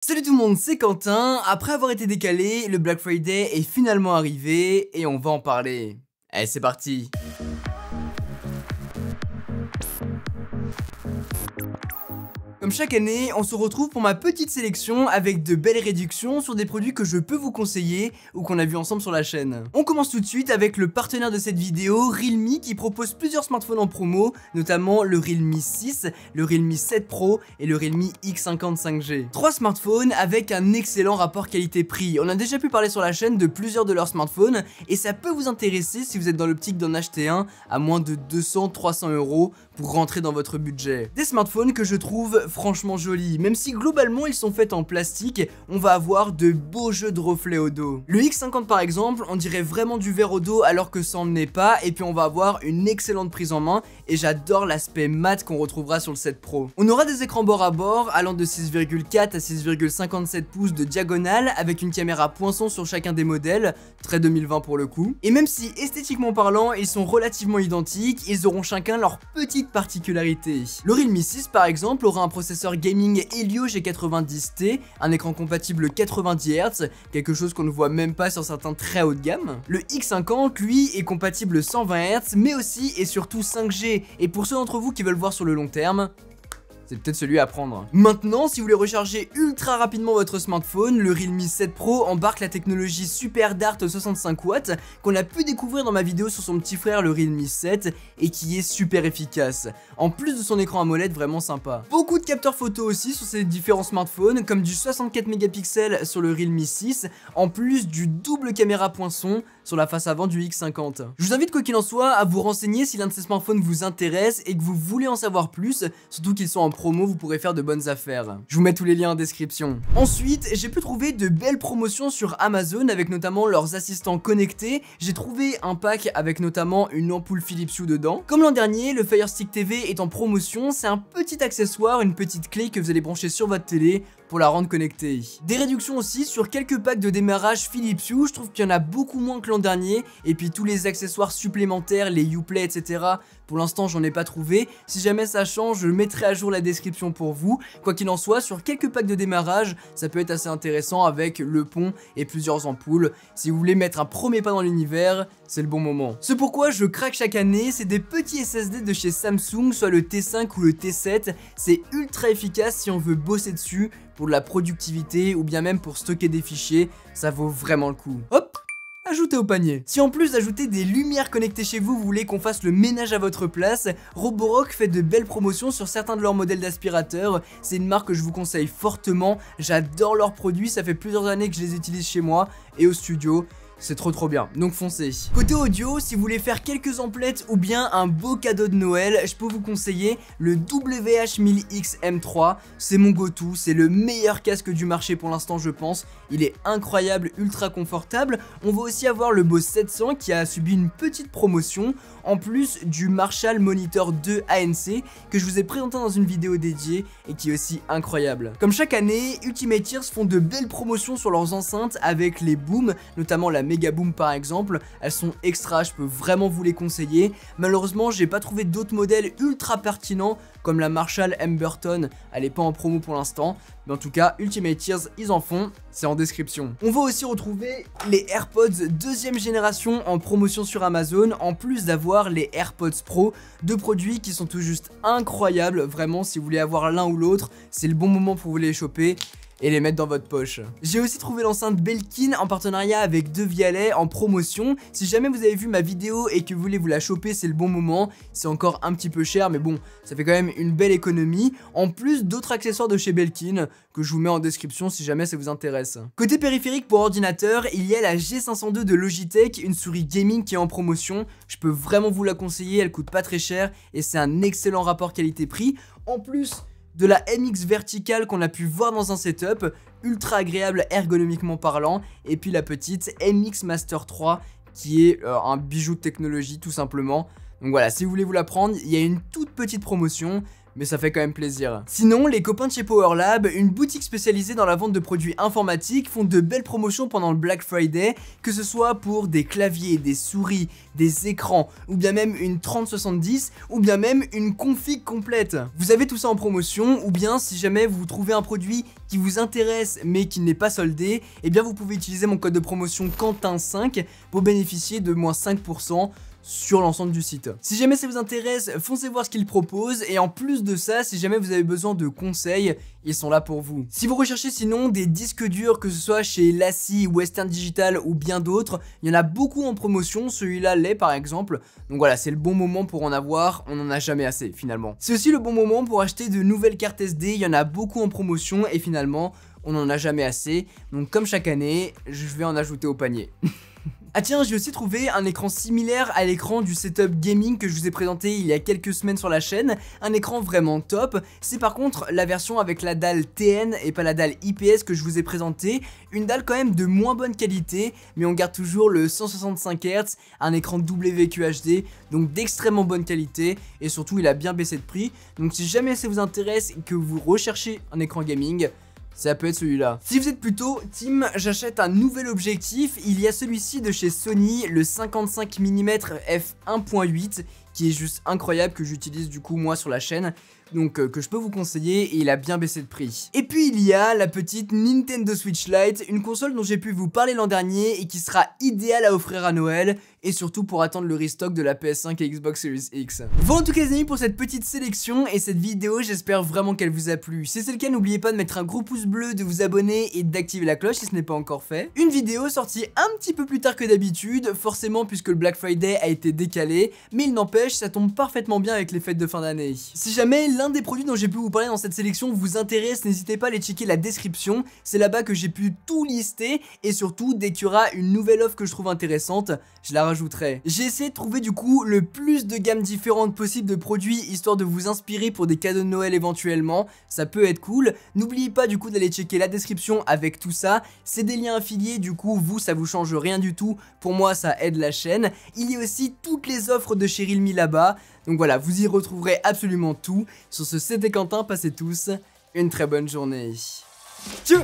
Salut tout le monde, c'est Quentin. Après avoir été décalé, le Black Friday est finalement arrivé et on va en parler. Allez, c'est parti. Comme chaque année, on se retrouve pour ma petite sélection avec de belles réductions sur des produits que je peux vous conseiller ou qu'on a vu ensemble sur la chaîne. On commence tout de suite avec le partenaire de cette vidéo, Realme, qui propose plusieurs smartphones en promo, notamment le Realme 6, le Realme 7 Pro et le Realme X50 5G. Trois smartphones avec un excellent rapport qualité-prix. On a déjà pu parler sur la chaîne de plusieurs de leurs smartphones et ça peut vous intéresser si vous êtes dans l'optique d'en acheter un à moins de 200-300 € pour rentrer dans votre budget. Des smartphones que je trouve franchement jolis, même si globalement ils sont faits en plastique, on va avoir de beaux jeux de reflets au dos. Le X50 par exemple, on dirait vraiment du verre au dos alors que ça n'en est pas, et puis on va avoir une excellente prise en main, et j'adore l'aspect mat qu'on retrouvera sur le 7 Pro. On aura des écrans bord à bord allant de 6,4 à 6,57 pouces de diagonale, avec une caméra poinçon sur chacun des modèles, très 2020 pour le coup. Et même si esthétiquement parlant ils sont relativement identiques, ils auront chacun leur petite particularité. Le Realme 6 par exemple aura un processeur gaming Helio G90T, un écran compatible 90 Hz, quelque chose qu'on ne voit même pas sur certains très haut de gamme. Le X50 lui est compatible 120 Hz mais aussi et surtout 5G, et pour ceux d'entre vous qui veulent voir sur le long terme, c'est peut-être celui à prendre. Maintenant, si vous voulez recharger ultra rapidement votre smartphone, le Realme 7 Pro embarque la technologie Super Dart 65 watts qu'on a pu découvrir dans ma vidéo sur son petit frère le Realme 7 et qui est super efficace. En plus de son écran AMOLED vraiment sympa. Beaucoup de capteurs photo aussi sur ces différents smartphones, comme du 64 mégapixels sur le Realme 6, en plus du double caméra poinçon sur la face avant du X50. Je vous invite quoi qu'il en soit à vous renseigner si l'un de ces smartphones vous intéresse et que vous voulez en savoir plus, surtout qu'ils sont en promo, vous pourrez faire de bonnes affaires. Je vous mets tous les liens en description. Ensuite, j'ai pu trouver de belles promotions sur Amazon avec notamment leurs assistants connectés. J'ai trouvé un pack avec notamment une ampoule Philips Hue dedans. Comme l'an dernier, le Fire Stick TV est en promotion. C'est un petit accessoire, une petite clé que vous allez brancher sur votre télé pour la rendre connectée. Des réductions aussi sur quelques packs de démarrage Philips Hue, je trouve qu'il y en a beaucoup moins que l'an dernier, et puis tous les accessoires supplémentaires, les Uplay, etc. Pour l'instant j'en ai pas trouvé, si jamais ça change je mettrai à jour la description pour vous. Quoi qu'il en soit, sur quelques packs de démarrage, ça peut être assez intéressant avec le pont et plusieurs ampoules. Si vous voulez mettre un premier pas dans l'univers, c'est le bon moment. Ce pourquoi je craque chaque année, c'est des petits SSD de chez Samsung, soit le T5 ou le T7, c'est ultra efficace si on veut bosser dessus, pour de la productivité ou bien même pour stocker des fichiers, ça vaut vraiment le coup. Hop, ajoutez au panier. Si en plus d'ajouter des lumières connectées chez vous, vous voulez qu'on fasse le ménage à votre place, Roborock fait de belles promotions sur certains de leurs modèles d'aspirateurs. C'est une marque que je vous conseille fortement, j'adore leurs produits, ça fait plusieurs années que je les utilise chez moi et au studio. C'est trop bien, donc foncez. Côté audio, si vous voulez faire quelques emplettes ou bien un beau cadeau de Noël, je peux vous conseiller le WH-1000X M3. C'est mon go-to, c'est le meilleur casque du marché pour l'instant je pense. Il est incroyable, ultra confortable. On va aussi avoir le Bose 700 qui a subi une petite promotion, en plus du Marshall Monitor 2 ANC que je vous ai présenté dans une vidéo dédiée et qui est aussi incroyable. Comme chaque année, Ultimate Ears font de belles promotions sur leurs enceintes avec les booms, notamment la Megaboom par exemple. Elles sont extra, je peux vraiment vous les conseiller. Malheureusement j'ai pas trouvé d'autres modèles ultra pertinents comme la Marshall Emberton, elle est pas en promo pour l'instant, mais en tout cas Ultimate Ears ils en font, c'est en description. On va aussi retrouver les AirPods deuxième génération en promotion sur Amazon, en plus d'avoir les AirPods Pro, deux produits qui sont tout juste incroyables. Vraiment si vous voulez avoir l'un ou l'autre, c'est le bon moment pour vous les choper et les mettre dans votre poche. J'ai aussi trouvé l'enceinte Belkin en partenariat avec Devialet en promotion. Si jamais vous avez vu ma vidéo et que vous voulez vous la choper, c'est le bon moment. C'est encore un petit peu cher mais bon, ça fait quand même une belle économie. En plus d'autres accessoires de chez Belkin que je vous mets en description si jamais ça vous intéresse. Côté périphérique pour ordinateur, il y a la G502 de Logitech, une souris gaming qui est en promotion. Je peux vraiment vous la conseiller, elle coûte pas très cher et c'est un excellent rapport qualité-prix. En plus de la MX verticale qu'on a pu voir dans un setup, ultra agréable ergonomiquement parlant, et puis la petite MX Master 3 qui est un bijou de technologie tout simplement. Donc voilà, si vous voulez vous la prendre, il y a une toute petite promotion, mais ça fait quand même plaisir. Sinon, les copains de chez PowerLab, une boutique spécialisée dans la vente de produits informatiques, font de belles promotions pendant le Black Friday, que ce soit pour des claviers, des souris, des écrans, ou bien même une 3070, ou bien même une config complète. Vous avez tout ça en promotion, ou bien si jamais vous trouvez un produit qui vous intéresse mais qui n'est pas soldé, eh bien vous pouvez utiliser mon code de promotion Quentin5 pour bénéficier de moins 5% sur l'ensemble du site. Si jamais ça vous intéresse, foncez voir ce qu'ils proposent, et en plus de ça, si jamais vous avez besoin de conseils, ils sont là pour vous. Si vous recherchez sinon des disques durs, que ce soit chez LaCie, Western Digital ou bien d'autres, il y en a beaucoup en promotion, celui-là l'est par exemple, donc voilà, c'est le bon moment pour en avoir, on n'en a jamais assez finalement. C'est aussi le bon moment pour acheter de nouvelles cartes SD, il y en a beaucoup en promotion et finalement, on n'en a jamais assez, donc comme chaque année, je vais en ajouter au panier. Ah tiens, j'ai aussi trouvé un écran similaire à l'écran du setup gaming que je vous ai présenté il y a quelques semaines sur la chaîne, un écran vraiment top. C'est par contre la version avec la dalle TN et pas la dalle IPS que je vous ai présenté, une dalle quand même de moins bonne qualité, mais on garde toujours le 165 Hz, un écran WQHD, donc d'extrêmement bonne qualité, et surtout il a bien baissé de prix, donc si jamais ça vous intéresse et que vous recherchez un écran gaming, ça peut être celui-là. Si vous êtes plutôt team j'achète un nouvel objectif, il y a celui-ci de chez Sony, le 55 mm f1.8, qui est juste incroyable, que j'utilise du coup moi sur la chaîne, donc que je peux vous conseiller, et il a bien baissé de prix. Et puis il y a la petite Nintendo Switch Lite, une console dont j'ai pu vous parler l'an dernier et qui sera idéale à offrir à Noël, et surtout pour attendre le restock de la PS5 et Xbox Series X. Voilà en tout cas les amis pour cette petite sélection et cette vidéo, j'espère vraiment qu'elle vous a plu. Si c'est le cas, n'oubliez pas de mettre un gros pouce bleu, de vous abonner et d'activer la cloche si ce n'est pas encore fait. Une vidéo sortie un petit peu plus tard que d'habitude, forcément puisque le Black Friday a été décalé, mais il n'empêche, ça tombe parfaitement bien avec les fêtes de fin d'année. Si jamais l'un des produits dont j'ai pu vous parler dans cette sélection vous intéresse, n'hésitez pas à aller checker la description, c'est là-bas que j'ai pu tout lister, et surtout dès qu'il y aura une nouvelle offre que je trouve intéressante, je la rajouterai. J'ai essayé de trouver du coup le plus de gammes différentes possibles de produits, histoire de vous inspirer pour des cadeaux de Noël éventuellement, ça peut être cool. N'oubliez pas du coup d'aller checker la description avec tout ça, c'est des liens affiliés, du coup vous ça vous change rien du tout, pour moi ça aide la chaîne. Il y a aussi toutes les offres de chez Realme là-bas, donc voilà, vous y retrouverez absolument tout. Sur ce, c'était Quentin, passez tous une très bonne journée. Tchou!